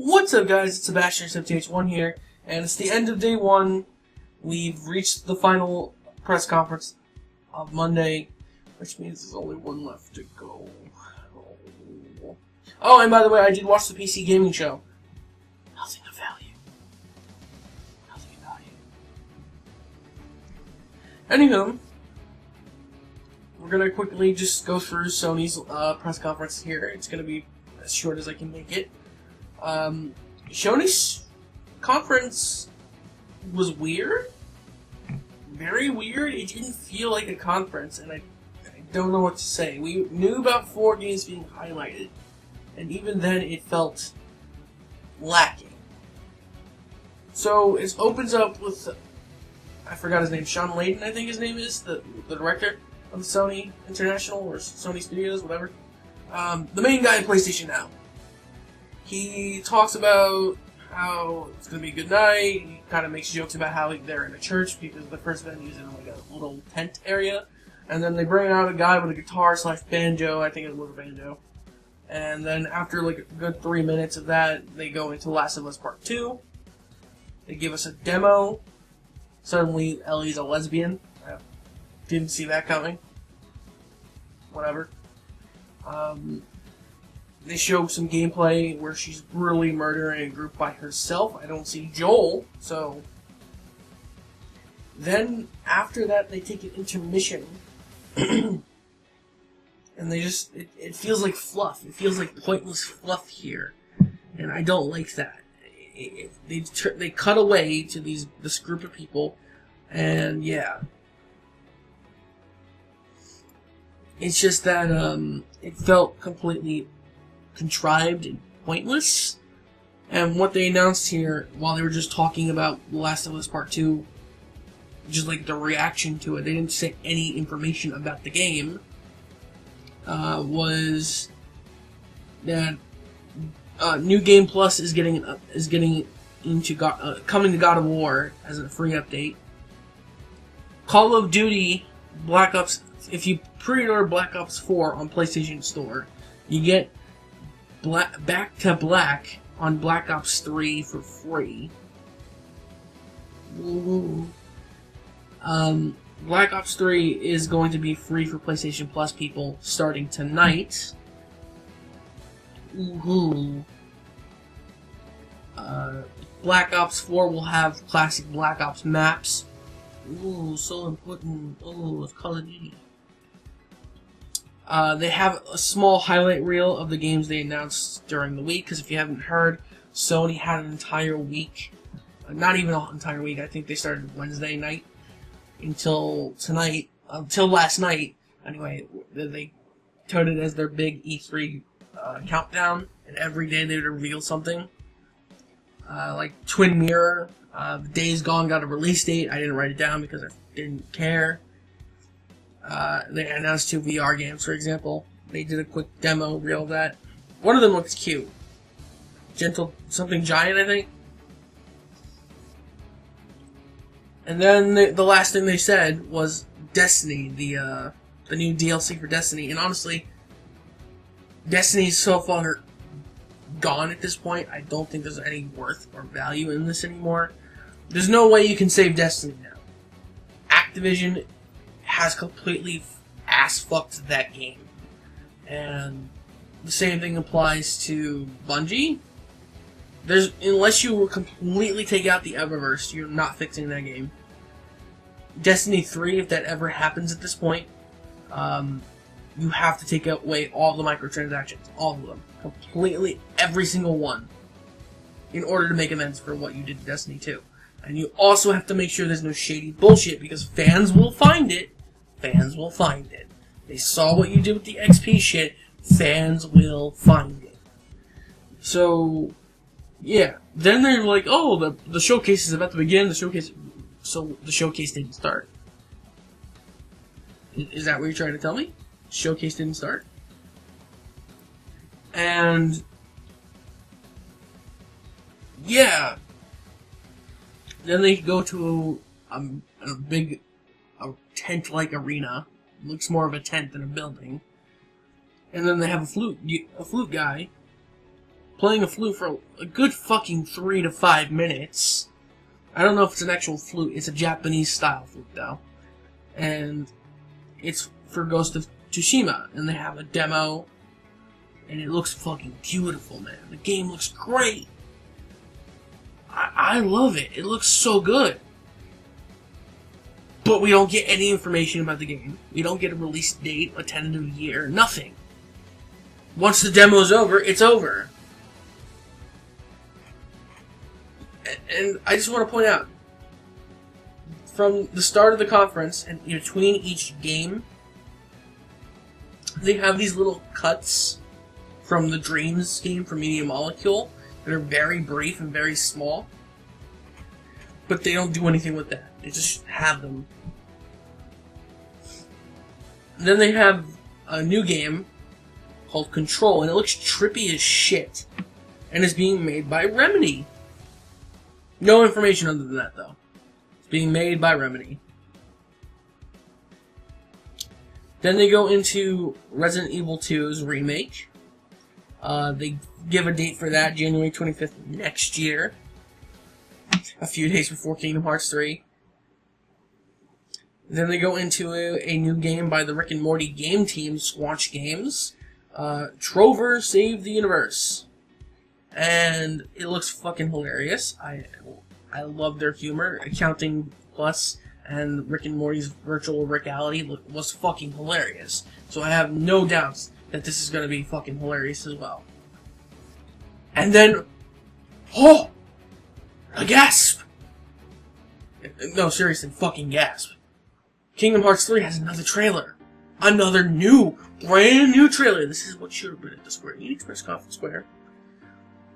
What's up, guys? It's Sebastian78 here, and it's the end of day one. We've reached the final press conference of Monday, which means there's only one left to go. Oh, and by the way, I did watch the PC gaming show. Nothing of value. Nothing of value. Anywho, we're gonna quickly just go through Sony's press conference here. It's gonna be as short as I can make it. Sony's conference was weird. Very weird. It didn't feel like a conference, and I don't know what to say. We knew about 4 games being highlighted, and even then it felt lacking. So it opens up with, I forgot his name, Sean Layden, I think his name is, the director of Sony International, or Sony Studios, whatever. The main guy at PlayStation Now. He talks about how it's going to be a good night. He kind of makes jokes about how they're in a church because the first venue is in like a little tent area. And then they bring out a guy with a guitar / banjo. I think it was a banjo. And then after like a good 3 minutes of that, they go into Last of Us Part 2. They give us a demo. Suddenly, Ellie's a lesbian. I didn't see that coming. Whatever. They show some gameplay where she's brutally murdering a group by herself. I don't see Joel, so... Then, after that, they take an intermission. And they just... It feels like fluff. It feels like pointless fluff here. And I don't like that. They cut away to this group of people, and yeah. It's just that, it felt completely contrived and pointless. And what they announced here, while they were just talking about The Last of Us Part 2, just like the reaction to it, they didn't say any information about the game, was that New Game Plus is getting into coming to God of War as a free update. Call of Duty Black Ops, if you pre-order Black Ops 4 on PlayStation Store, you get Back to Black on Black Ops 3 for free. Ooh. Black Ops 3 is going to be free for PlayStation Plus people starting tonight. Ooh. Black Ops 4 will have classic Black Ops maps. Ooh, so important. Oh, of Call of Duty. They have a small highlight reel of the games they announced during the week, because if you haven't heard, Sony had an entire week, not even an entire week, I think they started Wednesday night, until last night, anyway, they touted it as their big E3 countdown, and every day they would reveal something. Like Twin Mirror, Days Gone got a release date. I didn't write it down because I didn't care. They announced 2 VR games, for example. They did a quick demo reel of that. One of them looks cute. Gentle something giant, I think. And then the last thing they said was Destiny, the new DLC for Destiny. And honestly, Destiny's so far gone at this point. I don't think there's any worth or value in this anymore. There's no way you can save Destiny now. Activision has completely ass-fucked that game. And the same thing applies to Bungie. Unless you completely take out the Eververse, you're not fixing that game. Destiny 3, if that ever happens at this point, you have to take away all the microtransactions. All of them. Completely, every single one. In order to make amends for what you did to Destiny 2. And you also have to make sure there's no shady bullshit, because fans will find it. Fans will find it. They saw what you did with the XP shit. Fans will find it. So, yeah. Then they're like, oh, the showcase is about to begin. So the showcase didn't start. Is that what you're trying to tell me? Showcase didn't start? And yeah. Then they go to a big tent-like arena. Looks more of a tent than a building. And then they have a flute guy playing a flute for a good fucking 3 to 5 minutes. I don't know if it's an actual flute. It's a Japanese style flute though, and it's for Ghost of Tsushima, and they have a demo, and it looks fucking beautiful, man. The game looks great. I love it. It looks so good. But we don't get any information about the game. We don't get a release date, a tentative year, nothing. Once the demo is over, it's over. And I just want to point out, from the start of the conference and in between each game, they have these little cuts from the Dreams game from Media Molecule that are very brief and very small. But they don't do anything with that. They just have them. And then they have a new game called Control, and it looks trippy as shit. And is being made by Remedy. No information other than that, though. It's being made by Remedy. Then they go into Resident Evil 2's remake. They give a date for that, January 25th next year. A few days before Kingdom Hearts 3. Then they go into a new game by the Rick and Morty game team, Squanch Games. Trover Save the Universe. And it looks fucking hilarious. I love their humor. Accounting Plus and Rick and Morty's virtual reality was fucking hilarious. So I have no doubts that this is going to be fucking hilarious as well. And then, oh, a gasp! No, seriously, fucking gasp. Kingdom Hearts 3 has another trailer. Another new, brand new trailer. This is what should have been at the Square Enix press conference square.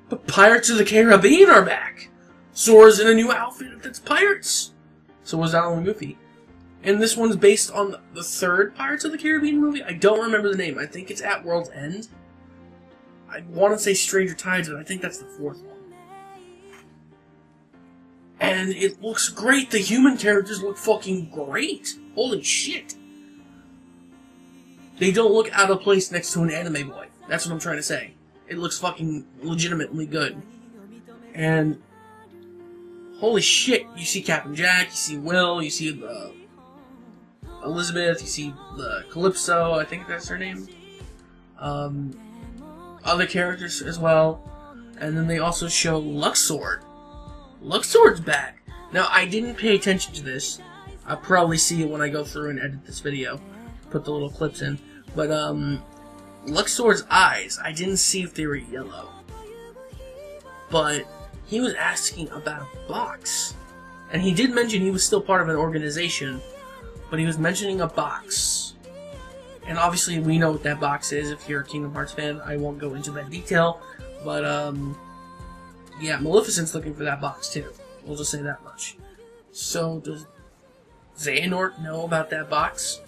But Pirates of the Caribbean are back. Sora's in a new outfit that's pirates. So was Donald and Goofy. And this one's based on the third Pirates of the Caribbean movie. I don't remember the name. I think it's At World's End. I want to say Stranger Tides, but I think that's the fourth one. And it looks great. The human characters look fucking great. Holy shit. They don't look out of place next to an anime boy. That's what I'm trying to say. It looks fucking legitimately good. And holy shit, you see Captain Jack, you see Will, you see the Elizabeth, you see the Calypso, I think that's her name. Other characters as well. And then they also show Luxord. Luxord's back. Now, I didn't pay attention to this. I'll probably see it when I go through and edit this video. Put the little clips in. But, Luxord's eyes, I didn't see if they were yellow. But he was asking about a box. And he did mention he was still part of an organization. But he was mentioning a box. And obviously we know what that box is if you're a Kingdom Hearts fan. I won't go into that detail. But, yeah, Maleficent's looking for that box too. We'll just say that much. So, does Xehanort know about that box?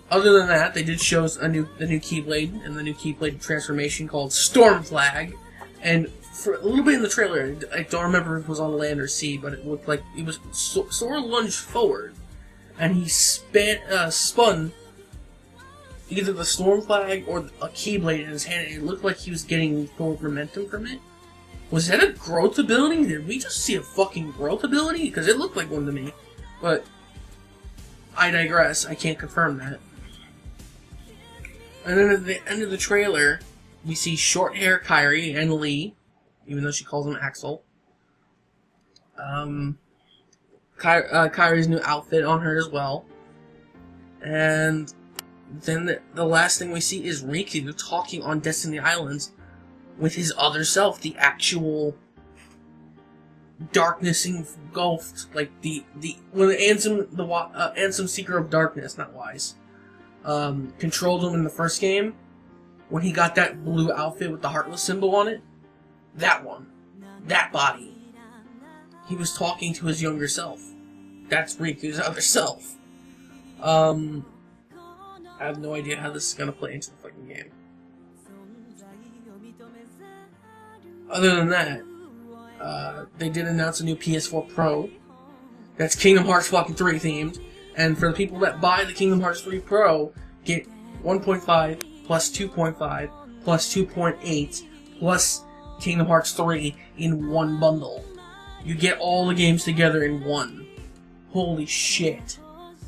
Other than that, they did show the new Keyblade and the new Keyblade transformation called Storm Flag. And for a little bit in the trailer, I don't remember if it was on land or sea, but it looked like it was Sora lunged forward, and he spun either the Storm Flag or a Keyblade in his hand, and it looked like he was getting forward momentum from it. Was that a growth ability? Did we just see a fucking growth ability? Because it looked like one to me. But I digress. I can't confirm that. And then at the end of the trailer, we see short hair Kairi and Lee, even though she calls him Axel. Kairi's new outfit on her as well. And then the last thing we see is Riku talking on Destiny Islands with his other self, the actual darkness engulfed, like when Ansem Seeker of Darkness, not Wise, controlled him in the first game, when he got that blue outfit with the Heartless symbol on it, that one, that body, he was talking to his younger self. That's Riku's other self. I have no idea how this is gonna play into the fucking game. Other than that, they did announce a new PS4 Pro that's Kingdom Hearts fucking 3 themed, and for the people that buy the Kingdom Hearts 3 Pro, get 1.5 plus 2.5 plus 2.8 plus Kingdom Hearts 3 in one bundle. You get all the games together in one. Holy shit.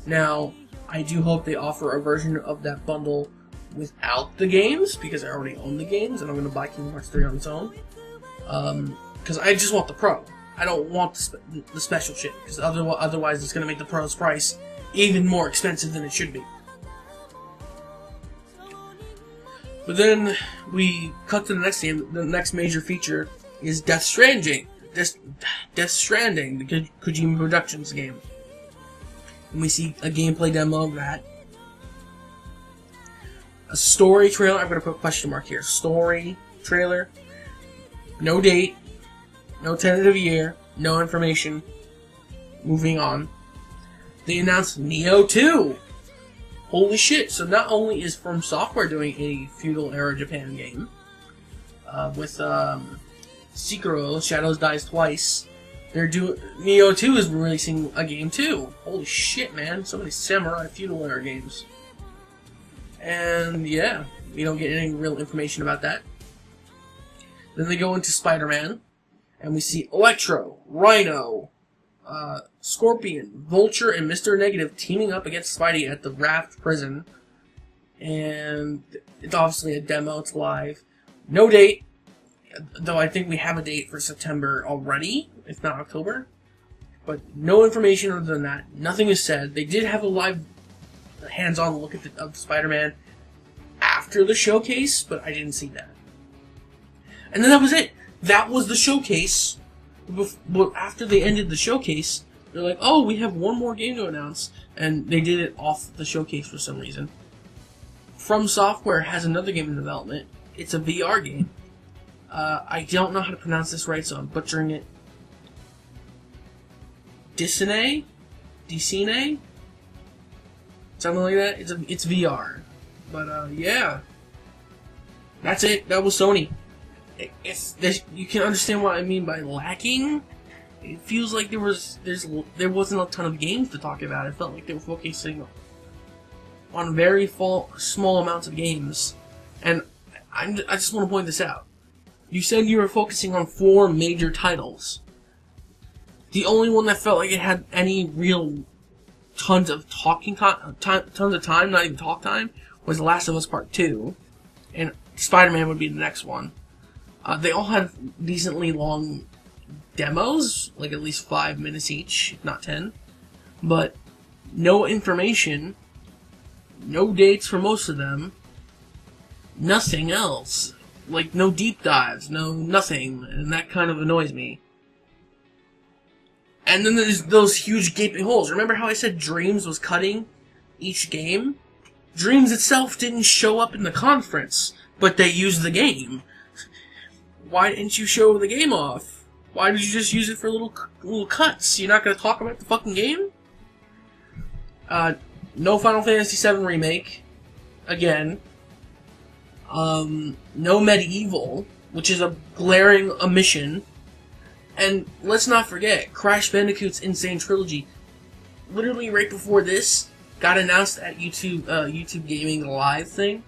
Now, I do hope they offer a version of that bundle without the games, because I already own the games, and I'm going to buy Kingdom Hearts 3 on its own. Because I just want the Pro. I don't want the special shit, because otherwise it's going to make the Pro's price even more expensive than it should be. But then we cut to the next game. The next major feature is Death Stranding. Death Stranding, the Kojima Productions game. And we see a gameplay demo of that. A story trailer. I'm going to put a question mark here. Story trailer. No date. No tentative year. No information. Moving on. They announced Neo 2. Holy shit. So not only is From Software doing a feudal era Japan game, with Sekiro, Shadows Dies Twice, Neo 2 is releasing a game too. Holy shit, man. So many samurai feudal era games. And yeah, we don't get any real information about that. Then they go into Spider-Man, and we see Electro, Rhino, Scorpion, Vulture, and Mr. Negative teaming up against Spidey at the Raft prison. And it's obviously a demo, it's live. No date, though I think we have a date for September already, if not October. But no information other than that. Nothing is said. They did have a live hands-on look at of Spider-Man after the showcase, but I didn't see that. And then that was it. That was the showcase. But after they ended the showcase, they're like, oh, we have one more game to announce. And they did it off the showcase for some reason. From Software has another game in development. It's a VR game. I don't know how to pronounce this right, so I'm butchering it. Dicine? Something like that. It's VR. But, yeah. That's it. That was Sony. You can understand what I mean by lacking. It feels like there wasn't a ton of games to talk about. It felt like they were focusing on very small amounts of games. And I just want to point this out. You said you were focusing on 4 major titles. The only one that felt like it had any real tons of talking time, not even talk time, was The Last of Us Part 2. And Spider-Man would be the next one. They all had decently long demos, like at least 5 minutes each, if not 10. But no information, no dates for most of them, nothing else. Like, no deep dives, no nothing, and that kind of annoys me. And then there's those huge gaping holes. Remember how I said Dreams was cutting each game? Dreams itself didn't show up in the conference, but they used the game. Why didn't you show the game off? Why did you just use it for little cuts? You're not going to talk about the fucking game? No Final Fantasy VII Remake. Again. No Medieval, which is a glaring omission. And let's not forget, Crash Bandicoot's Insane Trilogy, literally right before this, got announced at YouTube Gaming Live thing,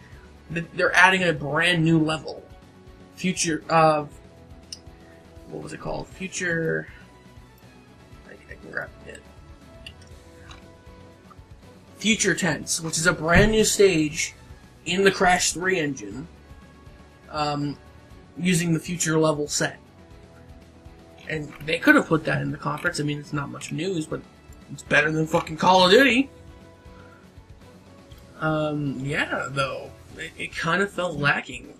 that they're adding a brand new level. What was it called? I can grab it. Future Tense, which is a brand new stage in the Crash 3 engine, using the future level set. And they could have put that in the conference. I mean, it's not much news, but it's better than fucking Call of Duty. Yeah, though. It kind of felt lacking.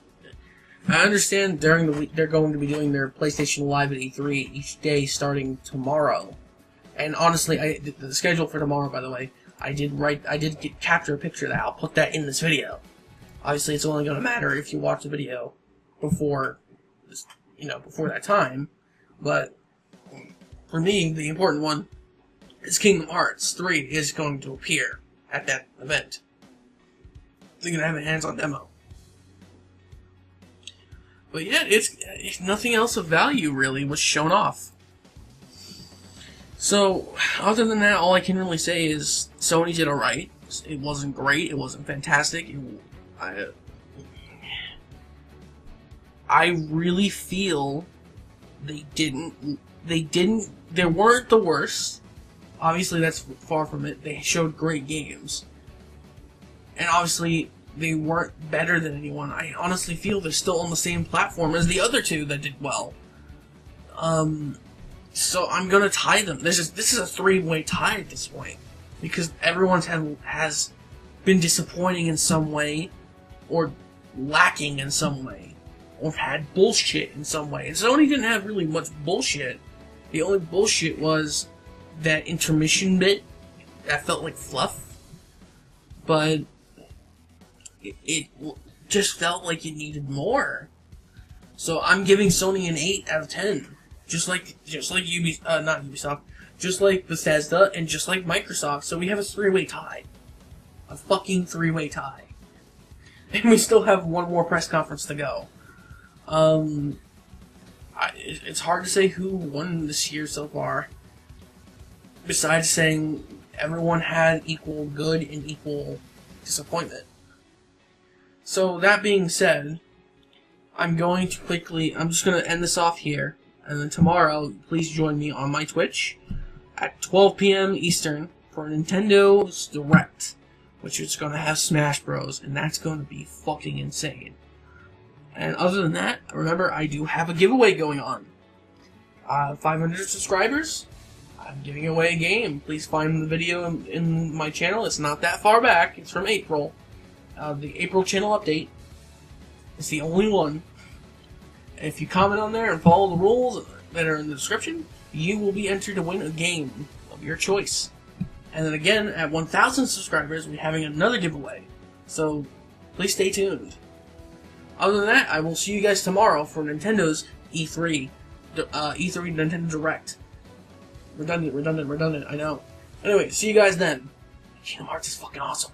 I understand during the week they're going to be doing their PlayStation Live at E3 each day starting tomorrow. And honestly, the schedule for tomorrow, by the way, I did capture a picture of that. I'll put that in this video. Obviously, it's only going to matter if you watch the video before that time. But for me, the important one is Kingdom Hearts 3 is going to appear at that event. They're going to have a hands-on demo. But yeah, it's nothing else of value, really, was shown off. So, other than that, all I can really say is Sony did alright. It wasn't great, it wasn't fantastic. I really feel they weren't the worst. Obviously, that's far from it. They showed great games. And obviously, they weren't better than anyone. I honestly feel they're still on the same platform as the other two that did well. So I'm gonna tie them. This is a three-way tie at this point. Because everyone's has been disappointing in some way, or lacking in some way, or had bullshit in some way. And Sony didn't have really much bullshit. The only bullshit was that intermission bit that felt like fluff, but it just felt like it needed more. So I'm giving Sony an 8 out of 10, just like not Ubisoft, just like Bethesda, and just like Microsoft. So we have a three-way tie, a fucking three-way tie, and we still have one more press conference to go. It's hard to say who won this year so far. Besides saying everyone had equal good and equal disappointment. So that being said, I'm just going to end this off here. And then tomorrow, please join me on my Twitch at 12 p.m. Eastern for Nintendo's Direct, which is going to have Smash Bros. And that's going to be fucking insane. And other than that, remember, I do have a giveaway going on. 500 subscribers, I'm giving away a game. Please find the video in my channel. It's not that far back. It's from April. The April channel update. It's the only one. If you comment on there and follow the rules that are in the description, you will be entered to win a game of your choice. And then again, at 1,000 subscribers, we're having another giveaway. So, please stay tuned. Other than that, I will see you guys tomorrow for Nintendo's E3 Nintendo Direct. Redundant, I know. Anyway, see you guys then. Kingdom Hearts is fucking awesome.